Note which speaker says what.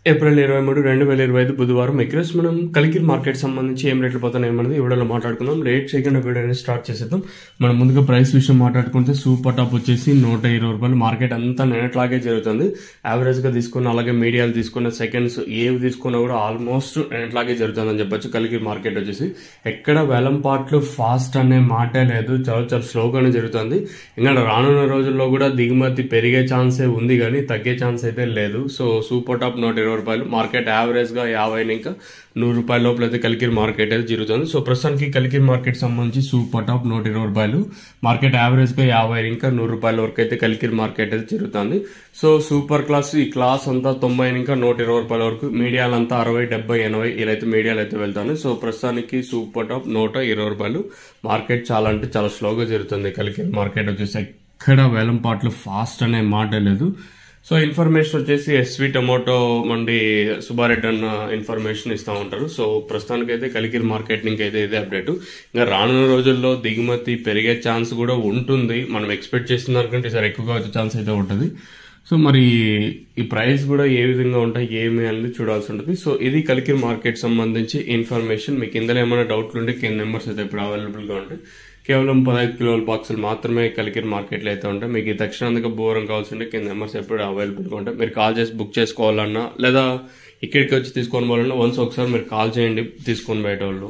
Speaker 1: April 23, 2025 బుధవారం ఎక్రెస్ మనం Kalikiri market సంబంధించి ఏం రేట్లు పోతున్నాయి ఏమన్నది వీడియోలో మాట్లాడుకుందాం. లేట్ చేయకుండా వీడియోని స్టార్ట్ చేసేద్దాం. మనం ముందుగా ప్రైస్ విషయం మాట్లాడుకుంటే సూపర్ టాప్ వచ్చేసి 120 రూపాయలు. మార్కెట్ అంతా నిన్నట్లాగే జరుగుతుంది. యావరేజ్ గా తీసుకున్న అలాగే మీడియాలు తీసుకున్న సెకండ్స్ ఏవి తీసుకున్నా కూడా ఆల్మోస్ట్ నిన్నట్లాగే జరుగుతుందని చెప్పొచ్చు. కలికిరి మార్కెట్ వచ్చేసి ఎక్కడ వేలం పాట్లు ఫాస్ట్ అనే మాటే లేదు, చాలా స్లోగానే జరుగుతుంది. ఇంకా రానున్న రోజుల్లో కూడా దిగుమతి పెరిగే ఛాన్సే ఉంది కానీ తగ్గే ఛాన్స్ అయితే లేదు. సో సూపర్ టాప్ 120 రూపాయలు. మార్కెట్ యావరేజ్ గా 50 ఇంకా 100 రూపాయల లోపల అయితే కలికిరి మార్కెట్ అయితే జరుగుతుంది. సో ప్రస్తుతానికి కలికిరి మార్కెట్ సంబంధించి సూపర్ టాప్ 120 రూపాయలు. మార్కెట్ యావరేజ్ గా 50 ఇంకా 100 రూపాయల వరకు అయితే కలికిరి మార్కెట్ అయితే జరుగుతుంది. సో సూపర్ క్లాస్ ఈ క్లాస్ అంతా 90 ఇంకా 120 రూపాయల వరకు, మీడియాలంతా 60, 70, 80 ఇలా అయితే మీడియాలు అయితే వెళ్తాను. సో ప్రస్తుతానికి సూపర్ టాప్ 120 రూపాయలు. మార్కెట్ చాలా అంటే చాలా స్లోగా జరుగుతుంది. కలికిరి మార్కెట్ వచ్చేసి ఎక్కడ వేలం పాటలు ఫాస్ట్ అనే మాట లేదు. సో ఇన్ఫర్మేషన్ వచ్చేసి ఎస్వి టొమాటో మండి సుబ్బారెడ్డి అన్న ఇన్ఫర్మేషన్ ఇస్తూ ఉంటారు. సో ప్రస్తుతానికి అయితే కలికిరి మార్కెట్ అయితే ఇదే అప్డేట్. ఇంకా రానున్న రోజుల్లో దిగుమతి పెరిగే ఛాన్స్ కూడా ఉంటుంది. మనం ఎక్స్పెక్ట్ చేసిన దానికంటే ఈసారి ఎక్కువగా వచ్చే ఛాన్స్ అయితే ఉంటుంది. సో మరి ఈ ప్రైస్ కూడా ఏ విధంగా ఉంటాయి ఏమి అనేది చూడాల్సి ఉంటుంది. సో ఇది కలికిరి మార్కెట్ సంబంధించి ఇన్ఫర్మేషన్. మీకు ఇందులో ఏమైనా డౌట్లు ఉంటే కింద నెంబర్స్ అయితే ఇప్పుడు అవైలబుల్గా ఉంటాయి. కేవలం 15 కిలోల బాక్సులు మాత్రమే కలికిరి మార్కెట్లో అయితే ఉంటాయి. మీకు ఈ దక్షిణాంధ్ర బోరం కావాల్సి ఉంటే కింద నెంబర్స్ ఎప్పుడు అవైలబుల్గా ఉంటాయి. మీరు కాల్ చేసి బుక్ చేసుకోవాలన్నా లేదా ఇక్కడికి వచ్చి తీసుకొని పోవాలన్నా ఒకసారి మీరు కాల్ చేయండి తీసుకొని బయట వాళ్ళు.